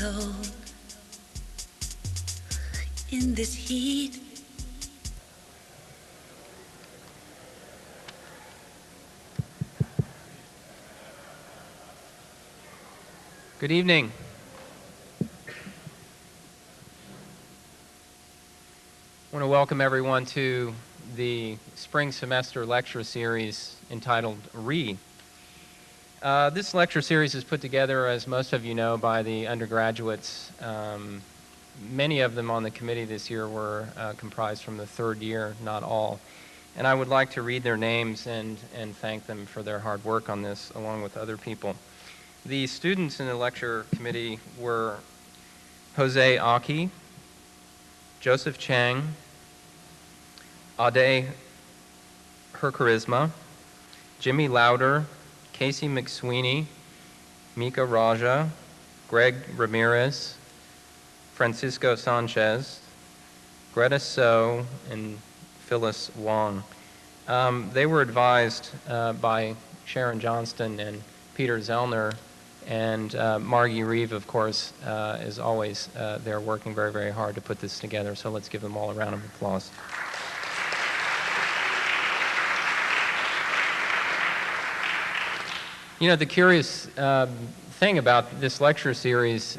alone in this heat. Good evening. I want to welcome everyone to the spring semester lecture series entitled Re. This lecture series is put together, as most of you know, by the undergraduates. Many of them on the committee this year were comprised from the third year, not all. And I would like to read their names and thank them for their hard work on this, along with other people. The students in the lecture committee were Jose Aki, Joseph Chang, Ade Hercharisma, Jimmy Lauder, Casey McSweeney, Mika Raja, Greg Ramirez, Francisco Sanchez, Greta So, and Phyllis Wong. They were advised by Sharon Johnston and Peter Zellner, and Margie Reeve, of course, is always there working very, very hard to put this together. So let's give them all a round of applause. You know, the curious thing about this lecture series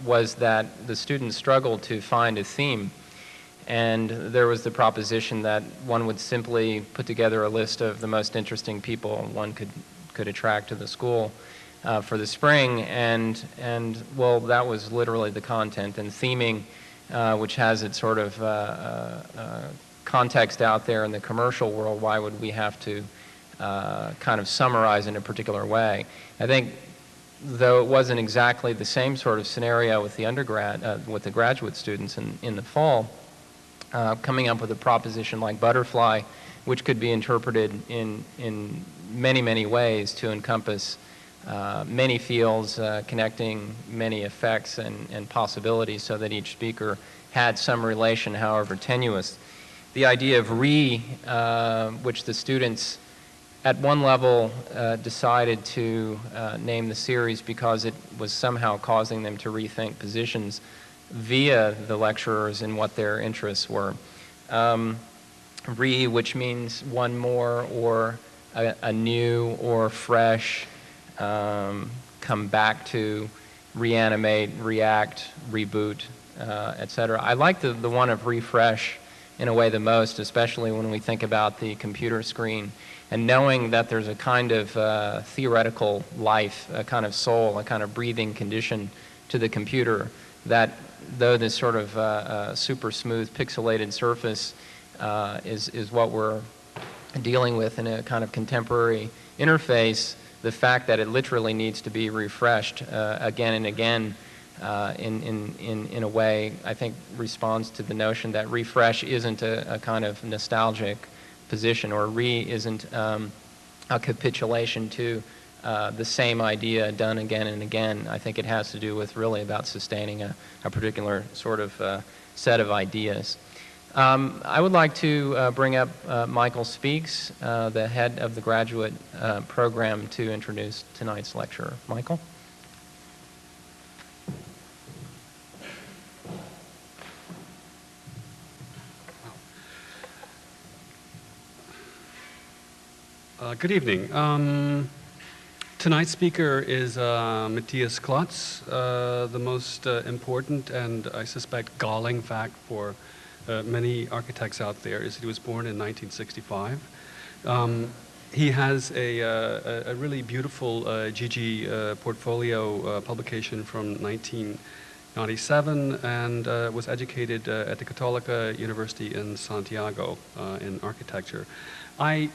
was that the students struggled to find a theme. And there was the proposition that one would simply put together a list of the most interesting people one could attract to the school for the spring, and well, that was literally the content. And theming, which has its sort of context out there in the commercial world, why would we have to kind of summarize in a particular way? I think, though it wasn't exactly the same sort of scenario with the undergrad, with the graduate students in the fall, coming up with a proposition like butterfly, which could be interpreted in many, many ways to encompass many fields, connecting many effects and possibilities, so that each speaker had some relation, however tenuous. The idea of which the students at one level decided to name the series because it was somehow causing them to rethink positions via the lecturers and what their interests were. Which means one more, or a new, or fresh, come back to, reanimate, react, reboot, etc. I like the one of refresh in a way the most, especially when we think about the computer screen and knowing that there's a kind of theoretical life, a kind of soul, a kind of breathing condition to the computer, that though this sort of super smooth pixelated surface is what we're dealing with in a kind of contemporary interface, the fact that it literally needs to be refreshed again and again in a way, I think, responds to the notion that refresh isn't a kind of nostalgic position, or isn't a capitulation to the same idea done again and again. I think it has to do with really about sustaining a particular sort of set of ideas. I would like to bring up Michael Speaks, the head of the graduate program, to introduce tonight's lecturer. Michael? Good evening. Tonight's speaker is Mathias Klotz. The most important and, I suspect, galling fact for many architects out there is he was born in 1965. He has a really beautiful GG portfolio publication from 1997, and was educated at the Católica University in Santiago in architecture. I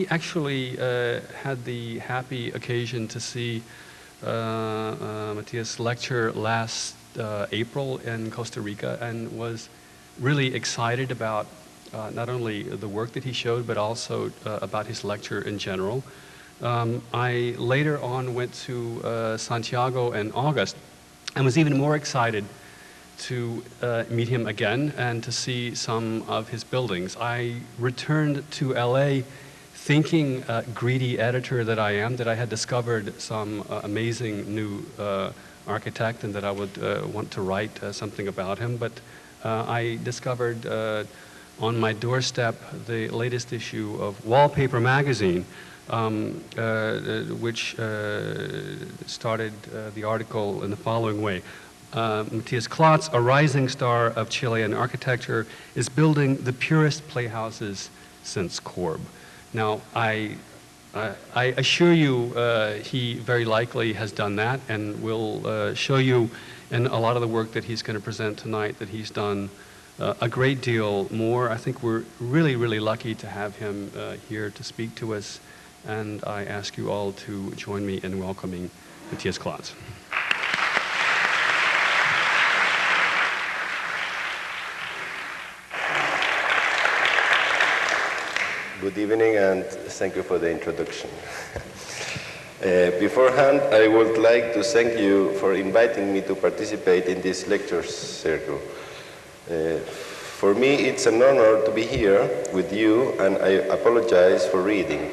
actually had the happy occasion to see Mathias lecture last April in Costa Rica, and was really excited about not only the work that he showed, but also about his lecture in general. I later on went to Santiago in August and was even more excited to meet him again and to see some of his buildings. I returned to LA thinking, greedy editor that I am, that I had discovered some amazing new architect and that I would want to write something about him, but I discovered on my doorstep the latest issue of Wallpaper magazine, which started the article in the following way. Mathias Klotz, a rising star of Chilean architecture, is building the purest playhouses since Corb. Now, I assure you he very likely has done that, and will show you in a lot of the work that he's going to present tonight that he's done a great deal more. I think we're really, really lucky to have him here to speak to us, and I ask you all to join me in welcoming Mathias Klotz. Good evening, and thank you for the introduction. Beforehand, I would like to thank you for inviting me to participate in this lecture circle. For me, it's an honor to be here with you, and I apologize for reading.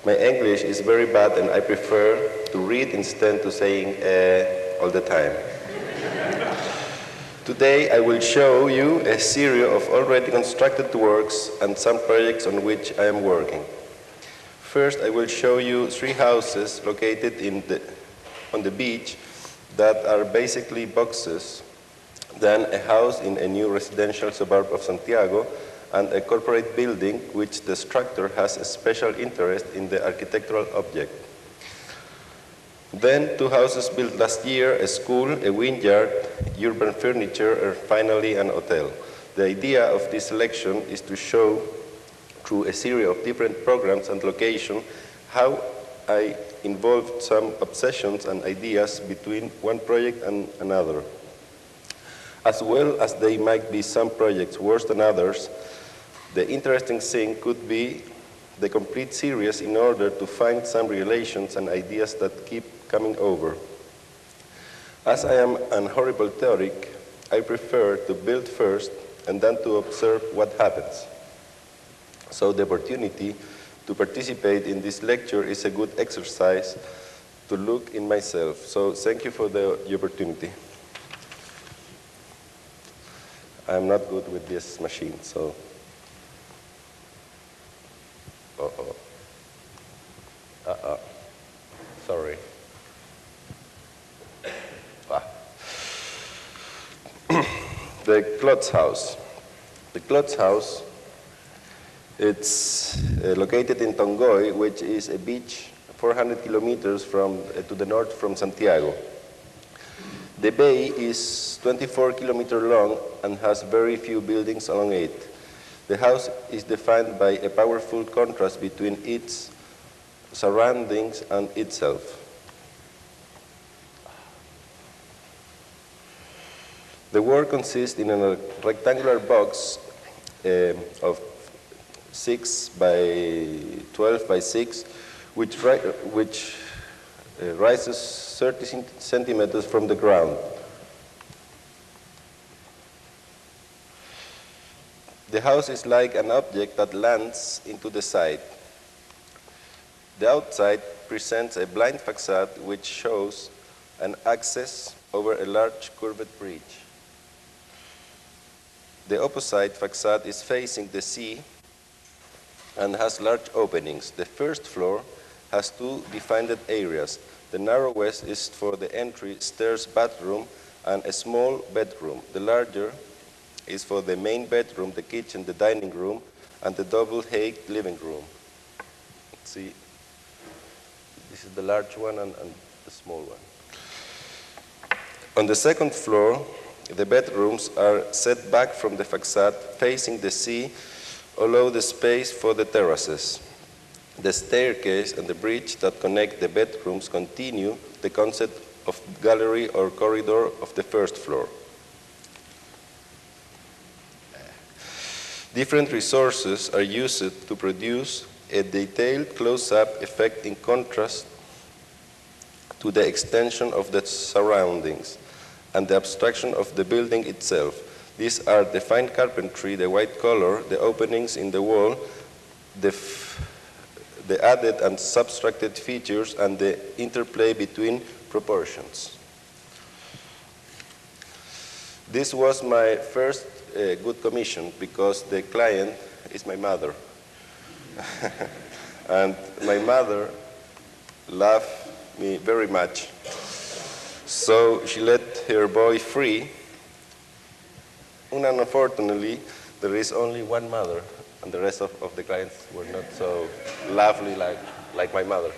My English is very bad, and I prefer to read instead of saying all the time. Today, I will show you a series of already constructed works and some projects on which I am working. First, I will show you 3 houses located on the beach that are basically boxes, then a house in a new residential suburb of Santiago, and a corporate building which the structure has a special interest in the architectural object. Then 2 houses built last year, a school, a vineyard, urban furniture, and finally an hotel. The idea of this selection is to show, through a series of different programs and locations, how I involved some obsessions and ideas between one project and another. As well as there might be some projects worse than others, the interesting thing could be the complete series in order to find some relations and ideas that keep coming over. As I am an horrible theoric, I prefer to build first and then to observe what happens. So the opportunity to participate in this lecture is a good exercise to look in myself. So thank you for the opportunity. I'm not good with this machine, so. Sorry. The Klotz House. The Klotz House, it's located in Tongoy, which is a beach 400 kilometers to the north from Santiago. The bay is 24 kilometers long and has very few buildings along it. The house is defined by a powerful contrast between its surroundings and itself. The work consists in a rectangular box of 6 by 12 by 6, which rises 30 centimeters from the ground. The house is like an object that lands into the side. The outside presents a blind facade which shows an access over a large curved bridge. The opposite facade is facing the sea and has large openings. The first floor has 2 defined areas. The narrowest is for the entry, stairs, bathroom, and a small bedroom. The larger is for the main bedroom, the kitchen, the dining room, and the double-height living room. See, this is the large one and the small one. On the second floor, the bedrooms are set back from the facade, facing the sea, allow the space for the terraces. The staircase and the bridge that connect the bedrooms continue the concept of gallery or corridor of the first floor. Different resources are used to produce a detailed close-up effect in contrast to the extension of the surroundings and the abstraction of the building itself. These are the fine carpentry, the white color, the openings in the wall, the added and subtracted features, and the interplay between proportions. This was my first good commission because the client is my mother. And my mother loved me very much. So she let her boy free. And unfortunately, there is only one mother, and the rest of the clients were not so lovely like my mother.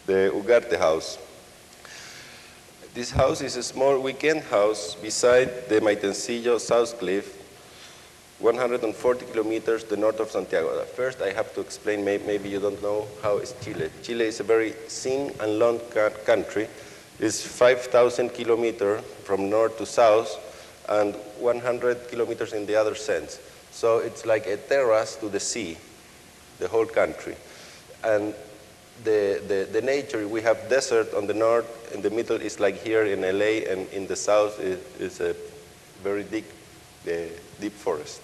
The Ugarte House. This house is a small weekend house beside the Maitencillo South Cliff, 140 kilometers to the north of Santiago. First, I have to explain, maybe you don't know how is Chile. Chile is a very thin and long country. It's 5,000 kilometers from north to south and 100 kilometers in the other sense. So it's like a terrace to the sea, the whole country. And the nature, we have desert on the north, in the middle is like here in LA, and in the south is a very deep forest.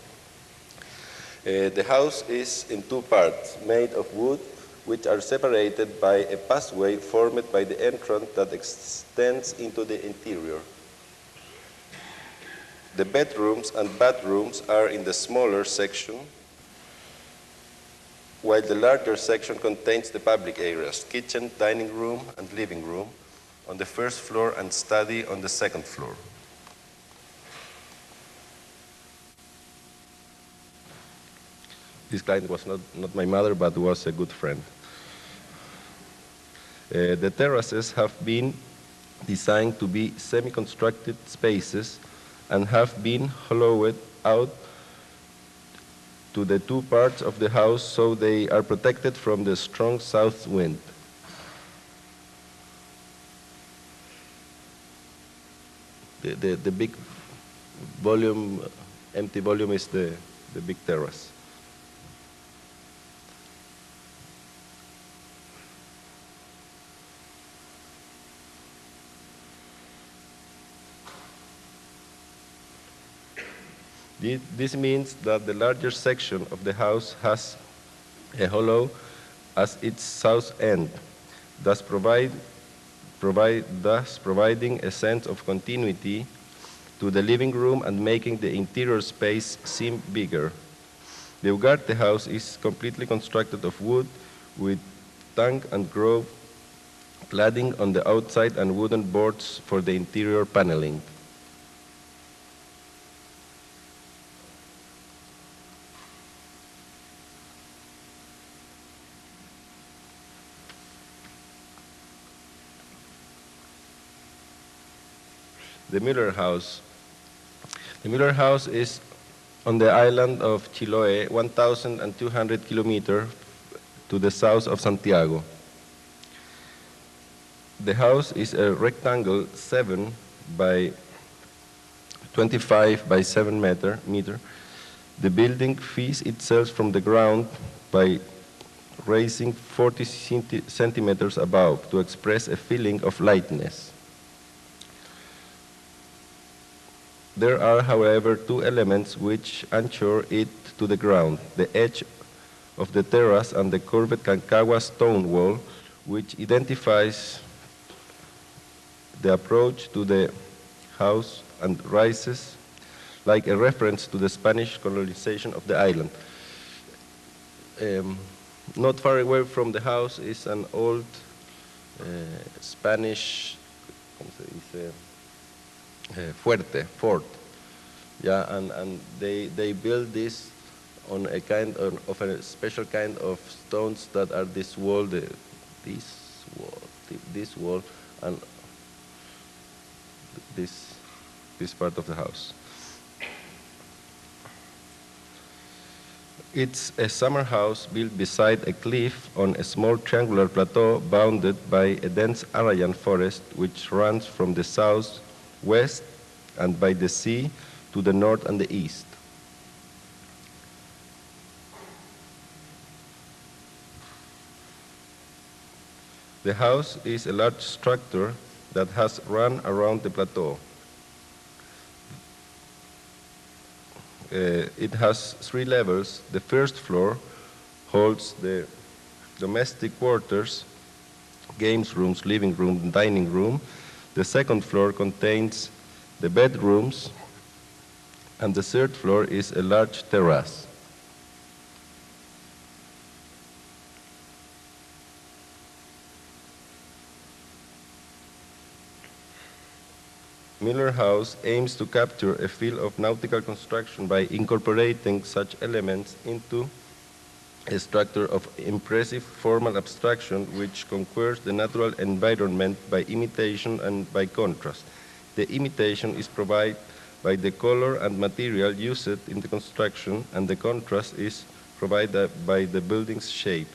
The house is in two parts, made of wood, which are separated by a passway formed by the entrance that extends into the interior. The bedrooms and bathrooms are in the smaller section, while the larger section contains the public areas, kitchen, dining room, and living room on the first floor and study on the second floor. This client was not my mother, but was a good friend. The terraces have been designed to be semi-constructed spaces and have been hollowed out to the two parts of the house so they are protected from the strong south wind. The big volume, empty volume is the big terrace. This means that the larger section of the house has a hollow as its south end, thus providing a sense of continuity to the living room and making the interior space seem bigger. The Ugarte house is completely constructed of wood with tank and grove cladding on the outside and wooden boards for the interior paneling. The Muller House. The Muller House is on the island of Chiloé, 1,200 kilometers to the south of Santiago. The house is a rectangle 7 by 25 by 7 meter. The building feeds itself from the ground by raising 40 centimeters above to express a feeling of lightness. There are, however, two elements which anchor it to the ground: the edge of the terrace and the curved Concagua stone wall, which identifies the approach to the house and rises like a reference to the Spanish colonization of the island. Not far away from the house is an old Spanish fort. Yeah, and they built this on a kind of a special kind of stones that are this wall, and this part of the house. It's a summer house built beside a cliff on a small triangular plateau bounded by a dense Arayan forest which runs from the south, west, and by the sea to the north and the east. The house is a large structure that has run around the plateau. It has 3 levels. The first floor holds the domestic quarters, games rooms, living room, dining room. The second floor contains the bedrooms, and the third floor is a large terrace. Muller House aims to capture a feel of nautical construction by incorporating such elements into a structure of impressive formal abstraction which conquers the natural environment by imitation and by contrast. The imitation is provided by the color and material used in the construction, and the contrast is provided by the building's shape.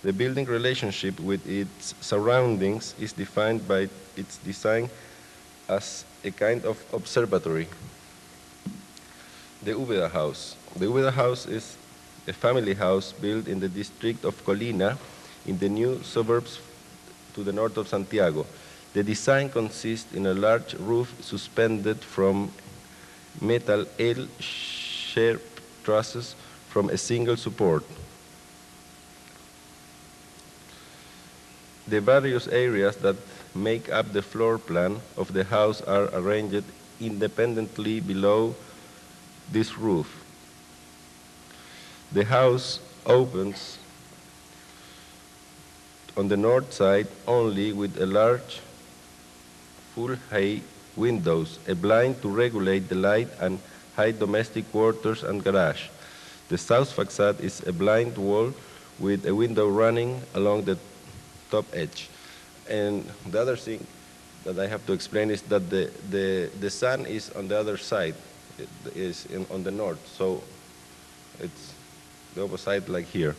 The building relationship with its surroundings is defined by its design as a kind of observatory. The Reuter House. The Reuter House is a family house built in the district of Colina in the new suburbs to the north of Santiago. The design consists in a large roof suspended from metal L-shaped trusses from a single support. The various areas that make up the floor plan of the house are arranged independently below this roof. The house opens on the north side only with a large full-height windows, a blind to regulate the light and hide domestic quarters and garage. The south facade is a blind wall with a window running along the top edge. And the other thing that I have to explain is that the sun is on the other side, it is on the north, so it's the opposite like here.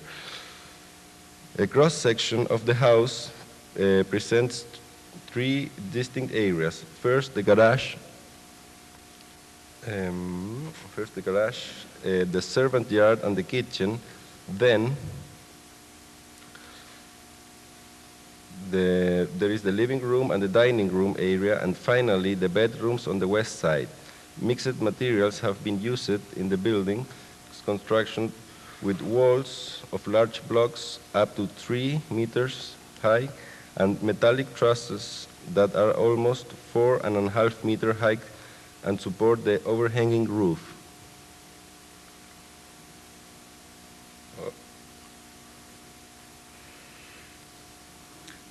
A cross-section of the house presents 3 distinct areas. First, the garage. The servant yard and the kitchen. Then there is the living room and the dining room area, and finally the bedrooms on the west side. Mixed materials have been used in the building construction with walls of large blocks up to 3 meters high and metallic trusses that are almost 4.5 meters high and support the overhanging roof.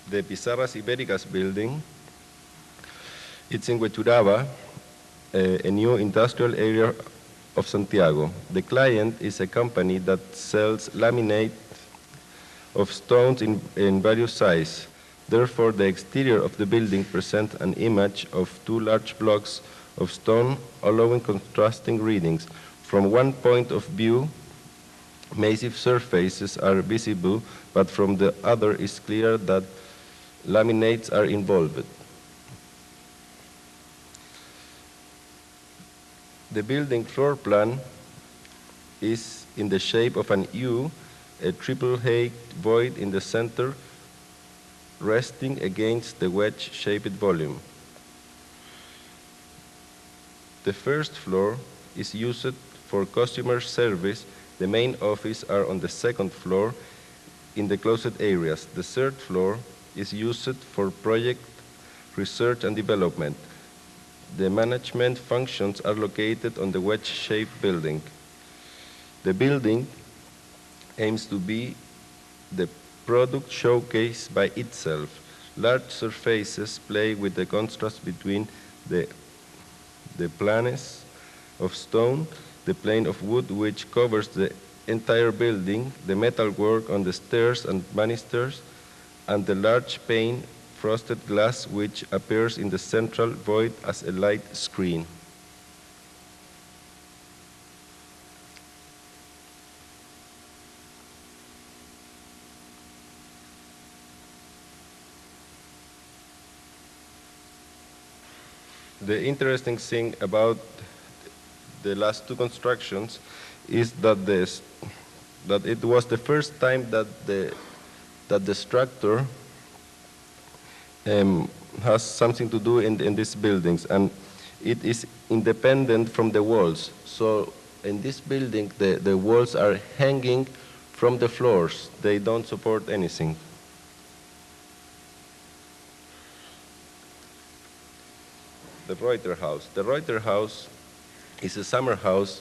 The Pizarras Ibéricas building, it's in Huechuraba, a new industrial area of Santiago. The client is a company that sells laminate of stones in various sizes. Therefore, the exterior of the building presents an image of 2 large blocks of stone, allowing contrasting readings. From one point of view, massive surfaces are visible, but from the other it's clear that laminates are involved. The building floor plan is in the shape of an U, a triple-height void in the center, resting against the wedge-shaped volume. The first floor is used for customer service. The main office are on the second floor in the closet areas. The third floor is used for project research and development. The management functions are located on the wedge-shaped building. The building aims to be the product showcase by itself. Large surfaces play with the contrast between the planes of stone, the plane of wood which covers the entire building, the metalwork on the stairs and banisters, and the large pane frosted glass which appears in the central void as a light screen. The interesting thing about the last 2 constructions is that it was the first time that the structure has something to do in these buildings, and it is independent from the walls. So in this building, the walls are hanging from the floors. They don't support anything. The Reuter House. The Reuter House is a summer house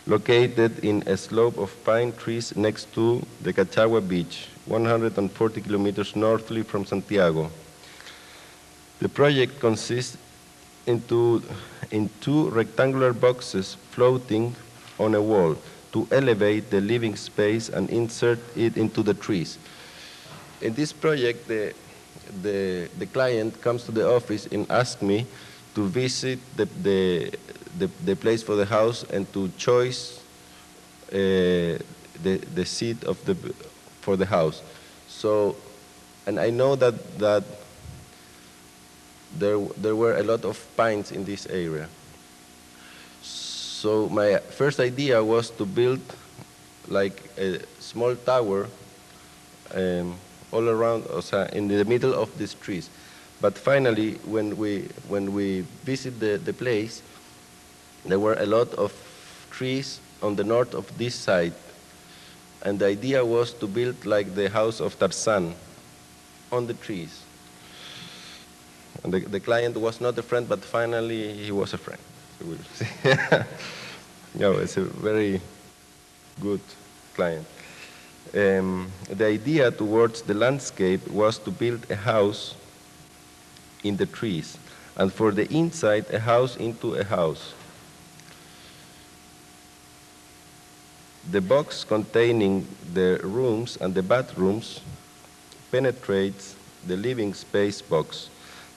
located in a slope of pine trees next to the Cachagua Beach, 140 kilometers northly from Santiago. The project consists in two rectangular boxes floating on a wall to elevate the living space and insert it into the trees. In this project, the client comes to the office and asks me to visit the place for the house and to choose the seat for the house. So, and I know that there were a lot of pines in this area. So my first idea was to build like a small tower all around, in the middle of these trees. But finally, when we visited the place, there were a lot of trees on the north of this side. And the idea was to build like the house of Tarzan on the trees. And the client was not a friend, but finally he was a friend. So we'll see. No, it's a very good client. The idea towards the landscape was to build a house in the trees, and for the inside, a house into a house. The box containing the rooms and the bathrooms penetrates the living space box.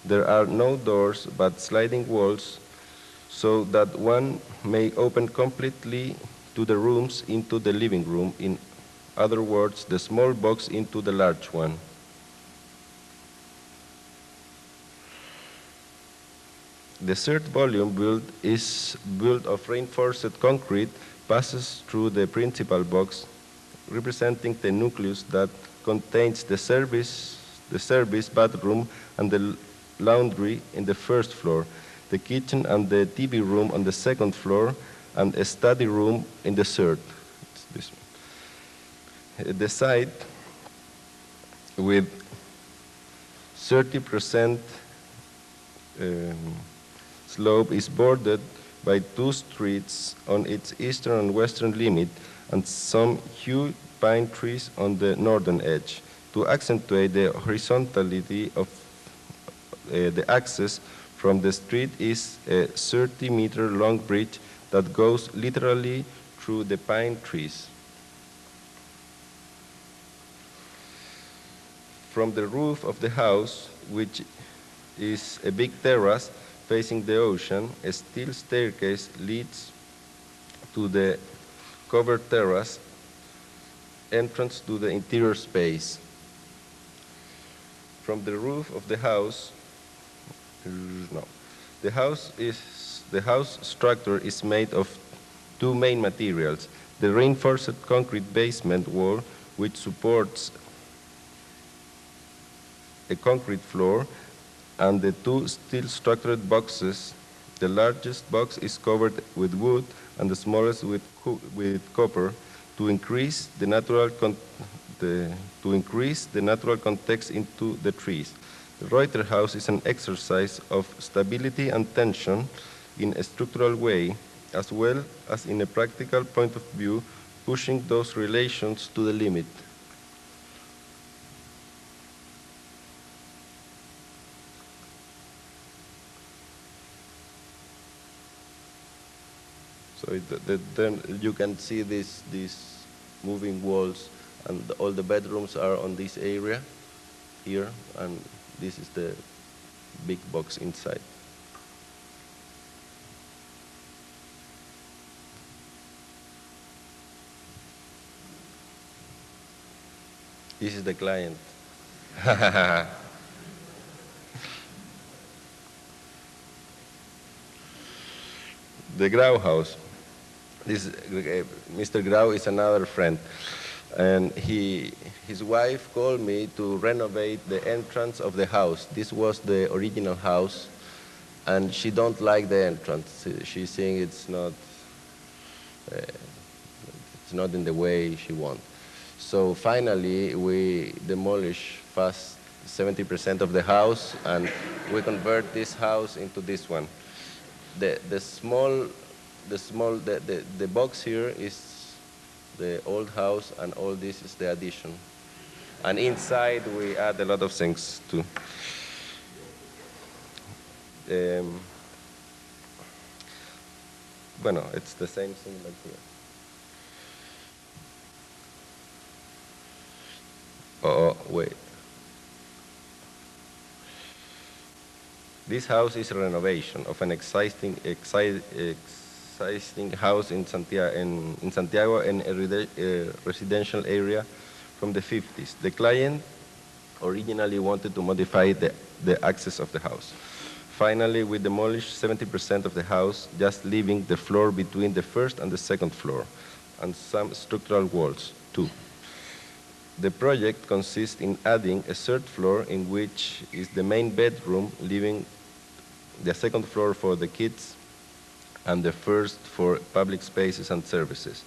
There are no doors but sliding walls so that one may open completely to the rooms into the living room. In other words, the small box into the large one. The third volume is built of reinforced concrete, passes through the principal box, representing the nucleus that contains the service bathroom and the laundry in the first floor, the kitchen and the TV room on the second floor, and a study room in the third. It's this one. The side with 30% slope is bordered by two streets on its eastern and western limit and some huge pine trees on the northern edge. To accentuate the horizontality of the access from the street is a 30-meter long bridge that goes literally through the pine trees. From the roof of the house, which is a big terrace facing the ocean, a steel staircase leads to the covered terrace entrance to the interior space. From the roof of the house, the house structure is made of two main materials: the reinforced concrete basement wall, which supports a concrete floor, and the two steel structured boxes. The largest box is covered with wood and the smallest with copper to increase the natural context into the trees. The Reuter House is an exercise of stability and tension in a structural way, as well as in a practical point of view, pushing those relations to the limit. So then you can see these moving walls, and all the bedrooms are on this area here, and this is the big box inside. This is the client. The Grau house. Mr. Grau is another friend. And his wife called me to renovate the entrance of the house. This was the original house, and she don't like the entrance. She's saying it's not in the way she wants. So finally, we demolish fast 70% of the house, and we convert this house into this one. The box here is the old house, and all this is the addition. And inside we add a lot of things too. Bueno, it's the same thing like here. Oh, wait. This house is a renovation of an existing house in Santiago in a residential area from the 50s. The client originally wanted to modify the access of the house. Finally, we demolished 70% of the house, just leaving the floor between the first and the second floor, and some structural walls, too. The project consists in adding a third floor in which is the main bedroom, leaving the second floor for the kids and the first for public spaces and services.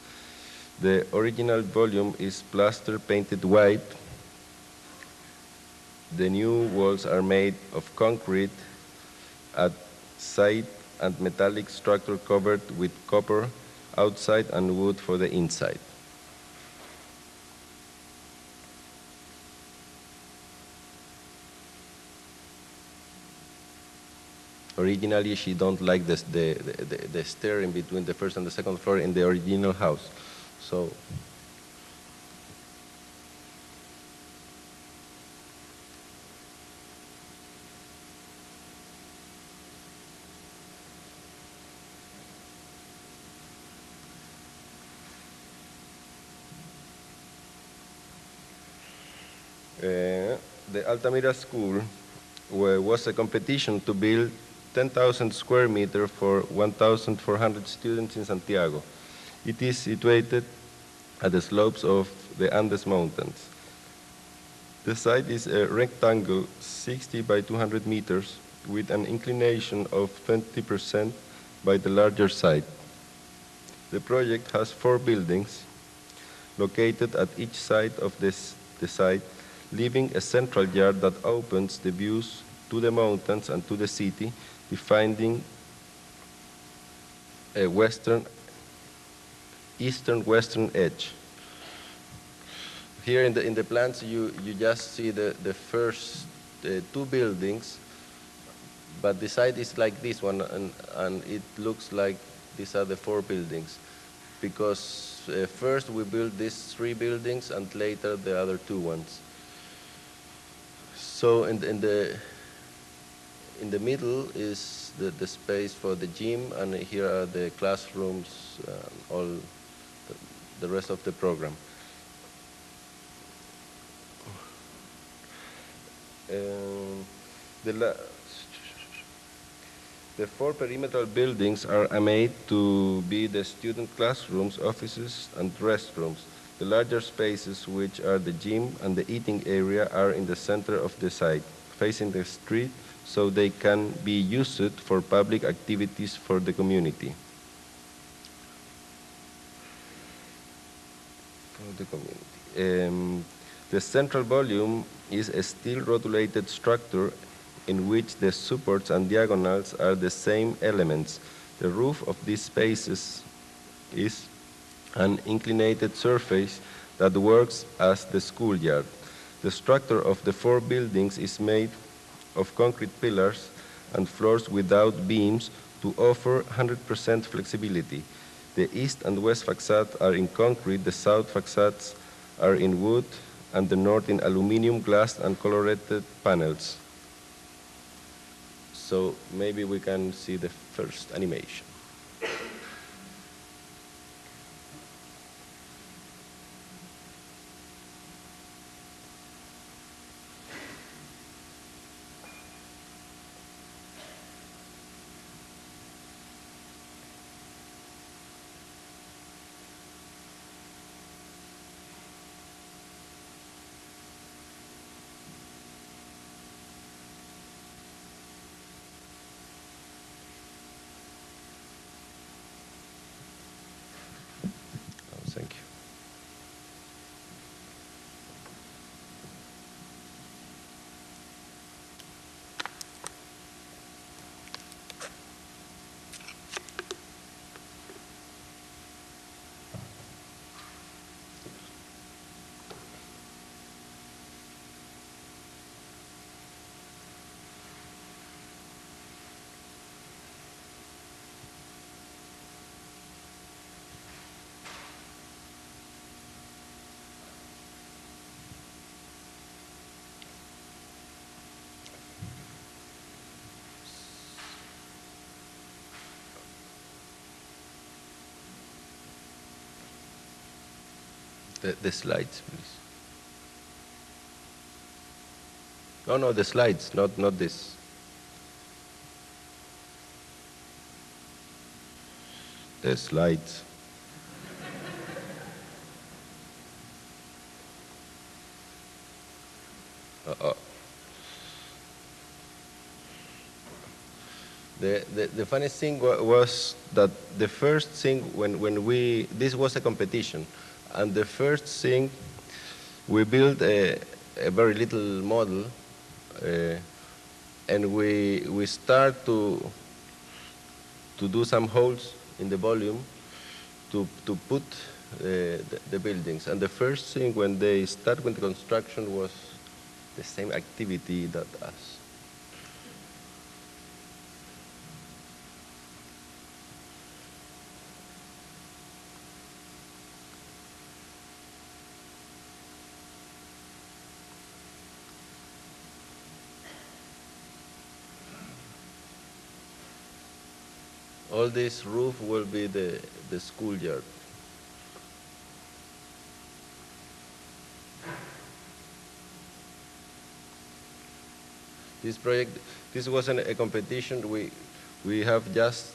The original volume is plaster painted white. The new walls are made of concrete at side and metallic structure covered with copper outside and wood for the inside. Originally, she don't like the stair in between the first and the second floor in the original house. So, the Altamira School was a competition to build 10,000 square meters for 1,400 students in Santiago. It is situated at the slopes of the Andes Mountains. The site is a rectangle 60 by 200 meters with an inclination of 20% by the larger site. The project has 4 buildings located at each side of the site, leaving a central yard that opens the views to the mountains and to the city, defining a eastern-western edge. Here in the plans, you just see the first 2 buildings, but the site is like this one, and it looks like these are the 4 buildings, because first we built these 3 buildings and later the other 2 ones. So in the middle is the space for the gym, and here are the classrooms, all the rest of the program. The 4 perimeter buildings are made to be the student classrooms, offices, and restrooms. The larger spaces, which are the gym and the eating area, are in the center of the site, facing the street, so they can be used for public activities for the community. The central volume is a steel rotulated structure in which the supports and diagonals are the same elements. The roof of these spaces is an inclinated surface that works as the schoolyard. The structure of the 4 buildings is made of concrete pillars and floors without beams to offer 100% flexibility. The east and west facades are in concrete, the south facades are in wood, and the north in aluminum, glass, and colorated panels. So maybe we can see the first animation. The slides, please. No, the slides, not this. The slides. The funniest thing was that the first thing this was a competition, and the first thing we built a very little model, and we start to do some holes in the volume to put the buildings. And the first thing when they start with the construction was the same activity that us. All this roof will be the schoolyard. This project, this wasn't a competition. We have just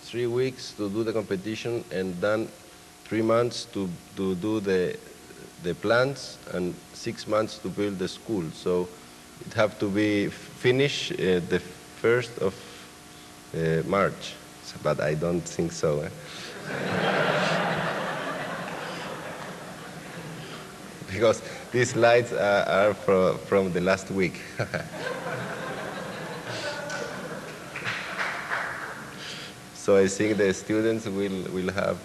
3 weeks to do the competition, and then 3 months to do the plans, and 6 months to build the school. So it have to be finished the 1st of March. But I don't think so. Because these slides are from the last week. So I think the students will have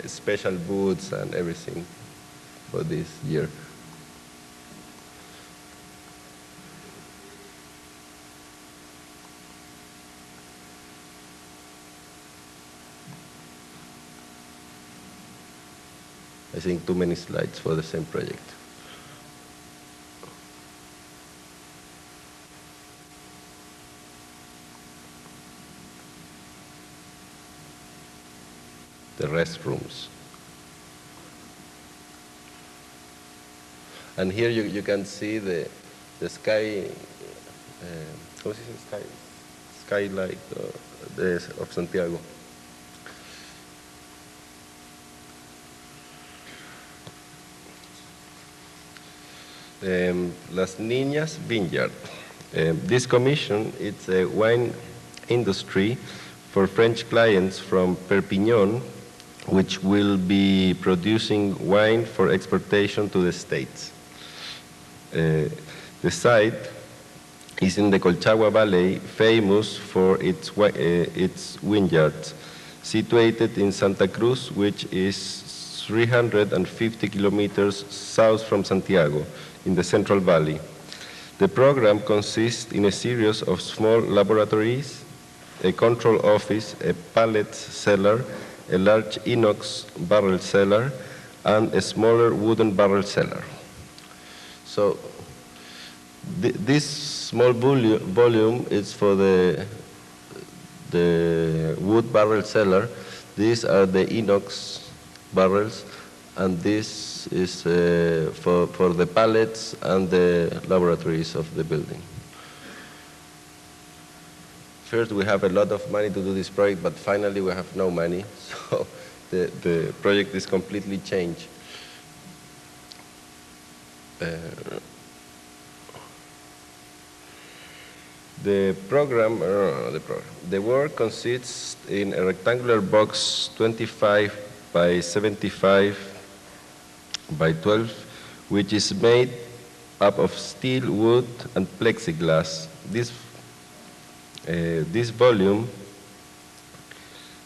special booths and everything for this year. I think too many slides for the same project. The restrooms. And here you can see the sky, how is it, skylight of Santiago. Las Niñas Vineyard. This commission, it's a wine industry for French clients from Perpignan, which will be producing wine for exportation to the States. The site is in the Colchagua Valley, famous for its vineyards, situated in Santa Cruz, which is 350 kilometers south from Santiago, in the Central Valley. The program consists in a series of small laboratories, a control office, a pallet cellar, a large inox barrel cellar, and a smaller wooden barrel cellar. So this small volume is for the wood barrel cellar. These are the inox barrels, and this is for the pallets and the laboratories of the building. First, we have a lot of money to do this project, but finally we have no money, so the project is completely changed. The work consists in a rectangular box 25 by 75 by 12, which is made up of steel, wood, and plexiglass. This volume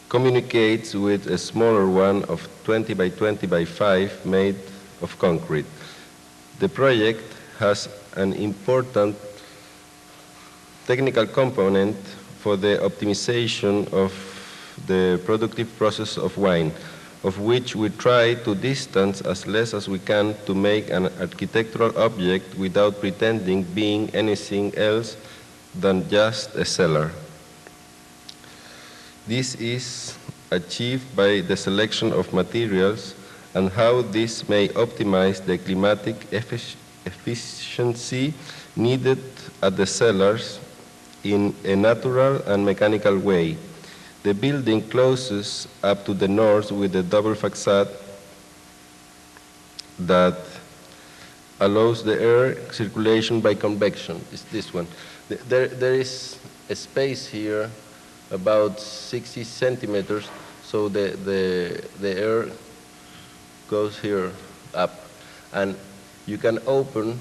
communicates with a smaller one of 20 by 20 by 5 made of concrete. The project has an important technical component for the optimization of the productive process of wine, of which we try to distance as less as we can to make an architectural object without pretending being anything else than just a cellar. This is achieved by the selection of materials and how this may optimize the climatic efficiency needed at the cellars in a natural and mechanical way. The building closes up to the north with a double facade that allows the air circulation by convection. It's this one. There is a space here about 60 centimeters, so the air goes here up. And you can open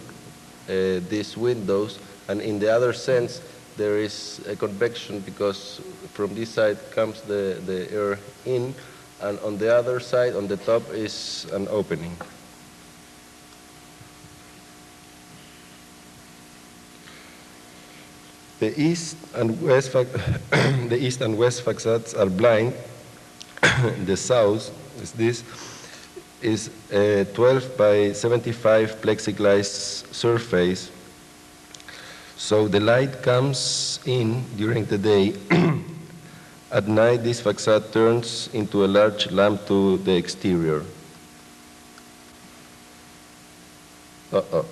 these windows, and in the other sense, there is a convection because from this side comes the air in, and on the other side, on the top, is an opening. The east and west facades are blind. The south is a 12 by 75 plexiglass surface. So the light comes in during the day. At night, this facade turns into a large lamp to the exterior. What?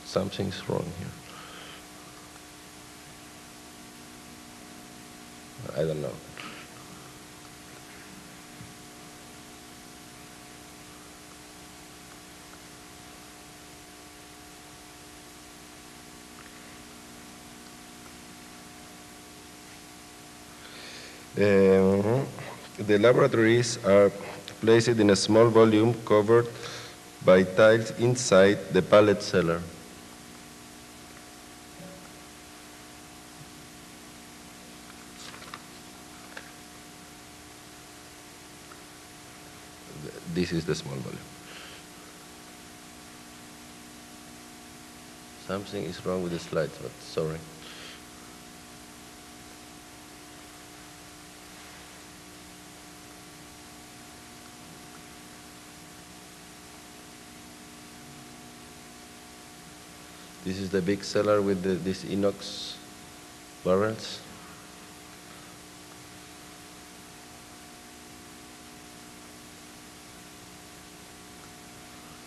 Something's wrong here. I don't know. The laboratories are placed in a small volume covered by tiles inside the pallet cellar. This is the small volume. Something is wrong with the slides, but sorry. This is the big cellar with these inox barrels.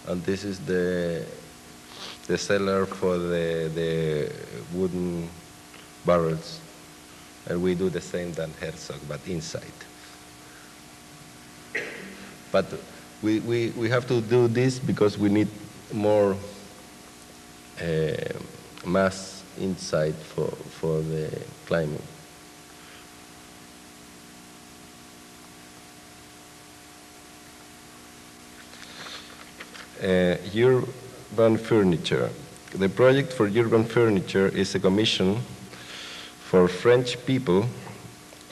And this is the cellar for the wooden barrels. And we do the same than Herzog, but inside. But we have to do this because we need more mass inside for the climbing. Urban furniture. The project for urban furniture is a commission for French people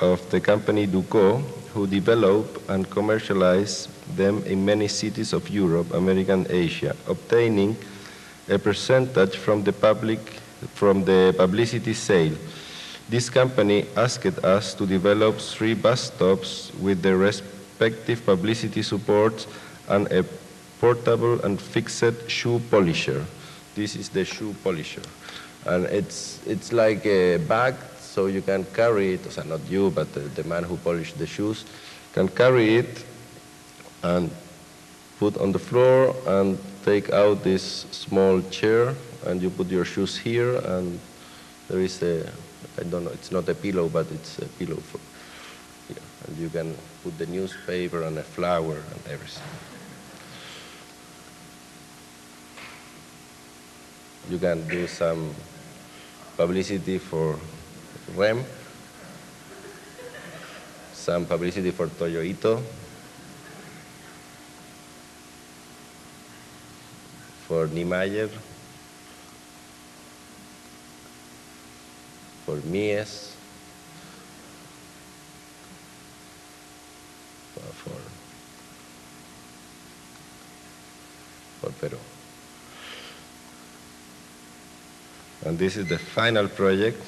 of the company Ducos, who develop and commercialize them in many cities of Europe, America, and Asia, obtaining a percentage from the publicity sale. This company asked us to develop 3 bus stops with their respective publicity supports and a portable and fixed shoe polisher. This is the shoe polisher. And it's like a bag, so you can carry it, so not you, but the man who polished the shoes can carry it and put on the floor and take out this small chair, and you put your shoes here, and there is I don't know, it's not a pillow, but it's a pillow for here. And you can put the newspaper and a flower and everything. You can do some publicity for REM, some publicity for Toyoito, for Niemeyer, for Mies, for Peru. And this is the final project.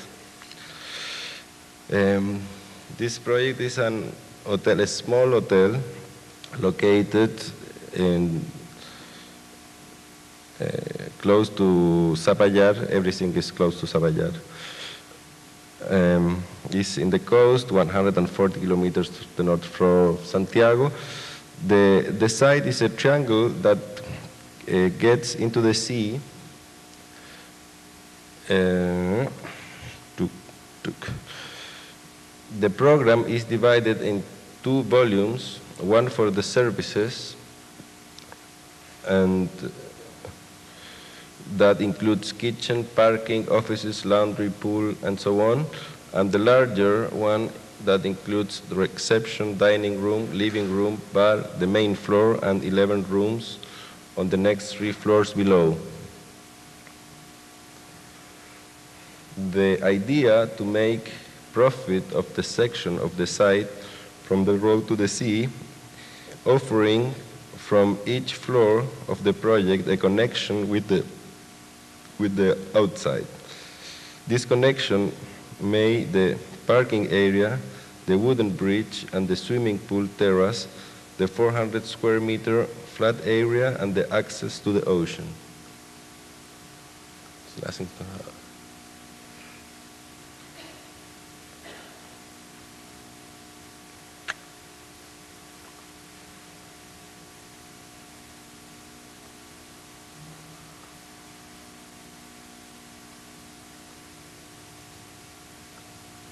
This project is an hotel, a small hotel located in close to Zapallar. Everything is close to Zapallar. is in the coast, 140 kilometers to the north from Santiago. The site is a triangle that gets into the sea. The program is divided in 2 volumes, one for the services, and that includes kitchen, parking, offices, laundry, pool, and so on, and the larger one that includes the reception, dining room, living room, bar, the main floor, and 11 rooms on the next 3 floors below. The idea to make profit of the section of the site from the road to the sea, offering from each floor of the project a connection with the outside. This connection made the parking area, the wooden bridge, and the swimming pool terrace, the 400 square meter flat area, and the access to the ocean.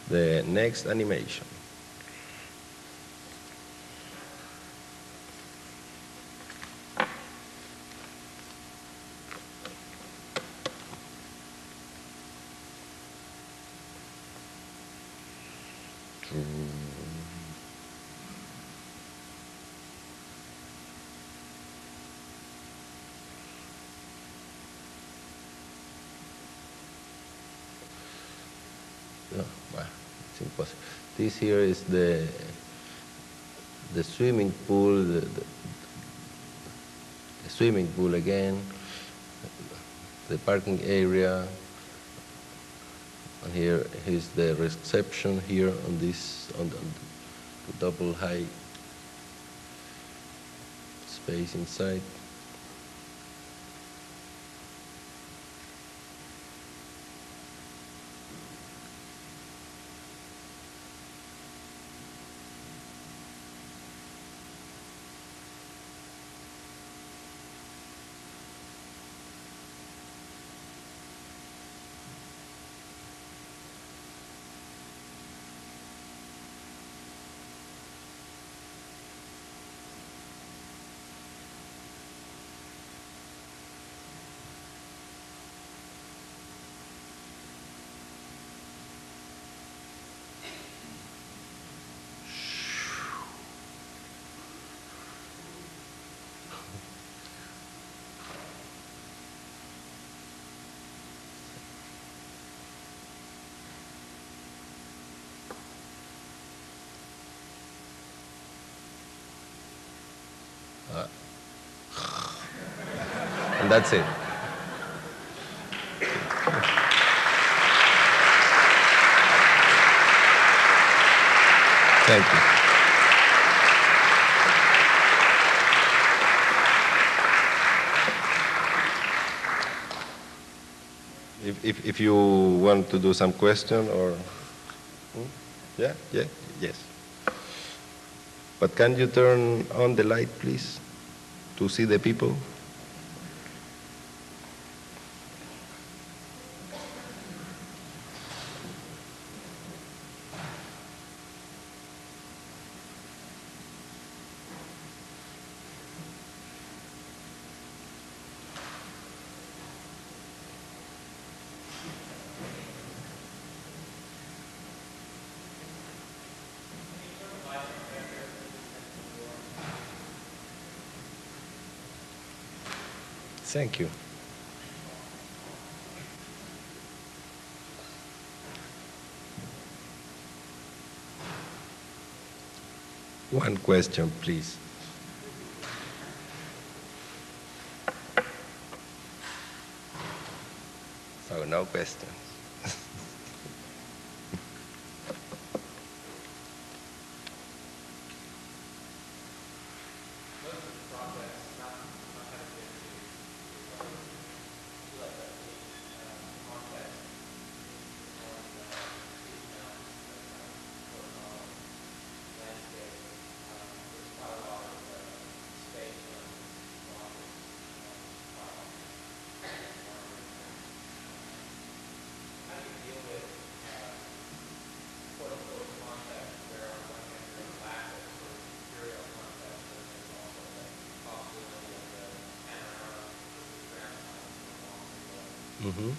The next animation. No, well, it's impossible. This here is the swimming pool, the swimming pool again, the parking area, and here is the reception here on this, on the double high space inside. And that's it. Thank you. If you want to do some question or... Yeah, yes. But can you turn on the light, please, to see the people? Thank you. One question, please. So, no questions. Mm-hmm.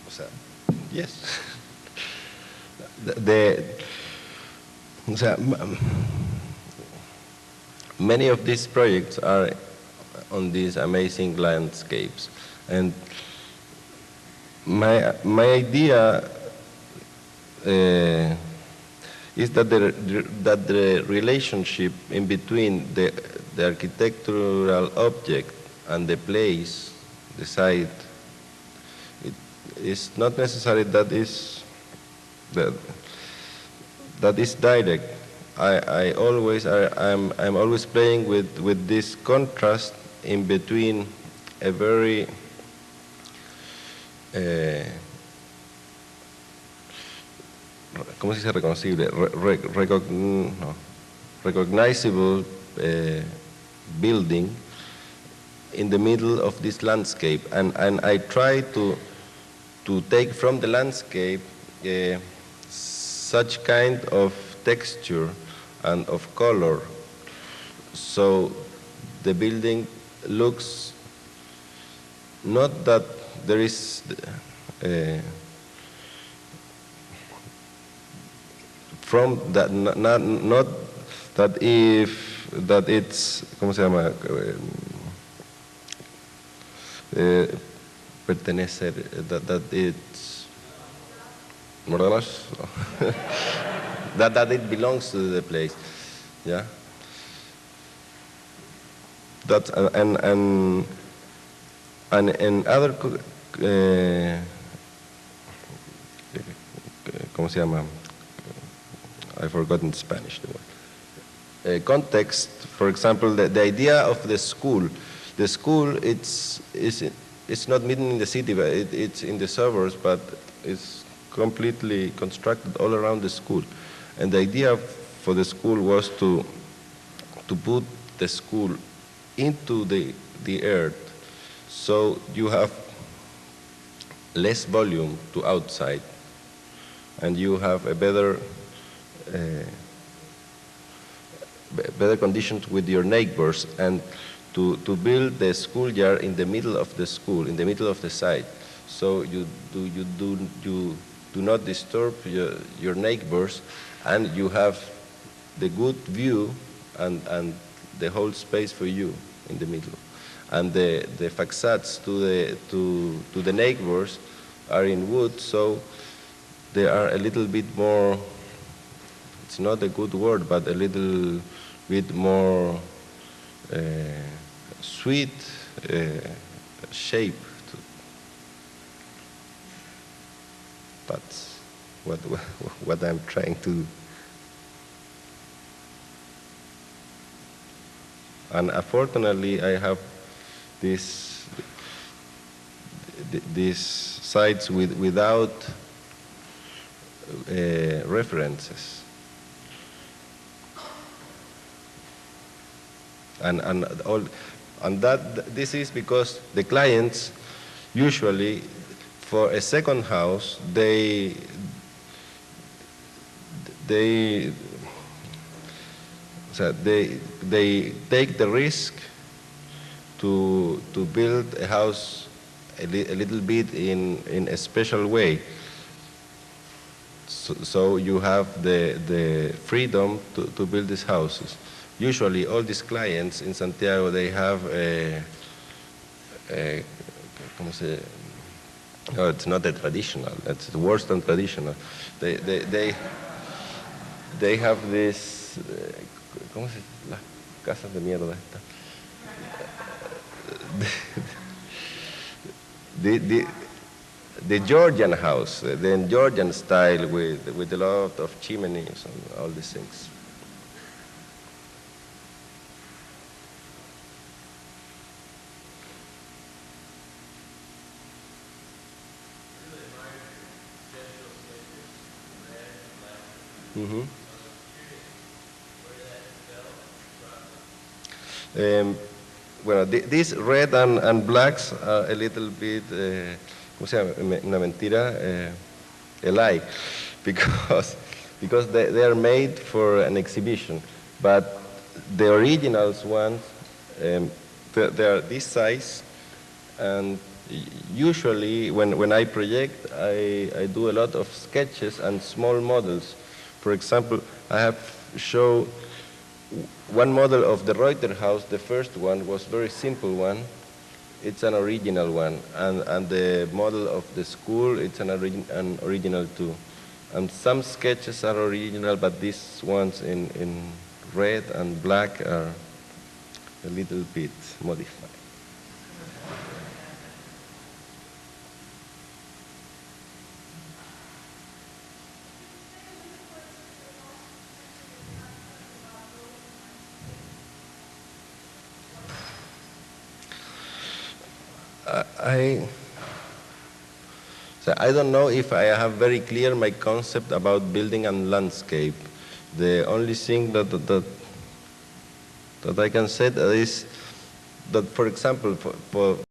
O sea, yes. O sea, many of these projects are on these amazing landscapes, and my idea is that the relationship in between the architectural object and the place, the site, it is not necessary that is direct. I'm always playing with this contrast in between a very ¿cómo se dice reconocible? Recognizable building in the middle of this landscape, and I try to take from the landscape such kind of texture and of color, so the building looks not that there is from that, not that it's ¿cómo se llama? Pertenecer, that it's that it belongs to the place, yeah. That and other ¿cómo se llama? I've forgotten Spanish. Context, for example, the idea of the school. The school, it's not midden in the city, but it's in the suburbs, but it's completely constructed all around the school. And the idea for the school was to put the school into the earth, so you have less volume to outside, and you have a better conditions with your neighbors, and to build the schoolyard in the middle of the school, in the middle of the site, so you do not disturb your neighbors, and you have the good view and the whole space for you in the middle. And the facades to the neighbors are in wood, so they are a little bit more, it's not a good word, but a little bit more sweet shape. That's what I'm trying to. And unfortunately, I have these sites without references. And that this is because the clients usually for a second house they take the risk to build a house a little bit in a special way. So you have the freedom to build these houses. Usually, all these clients in Santiago, they have ¿cómo se? No, it's not a traditional. It's worse than traditional. They have this. ¿Cómo se? Las casas de mierda esta. The Georgian house, the Georgian style with a lot of chimneys and all these things. Mm-hmm. Well, these red and blacks are a little bit, ¿cómo se llama? Una mentira, alike, because they are made for an exhibition. But the originals ones, they are this size, and usually when I project, I do a lot of sketches and small models. For example, I have shown one model of the Reuter House. The first one was very simple one. It's an original one. And the model of the school, it's an original too. And some sketches are original, but these ones in red and black are a little bit modified. I don't know if I have very clear my concept about building and landscape. The only thing that I can say is that, for example, for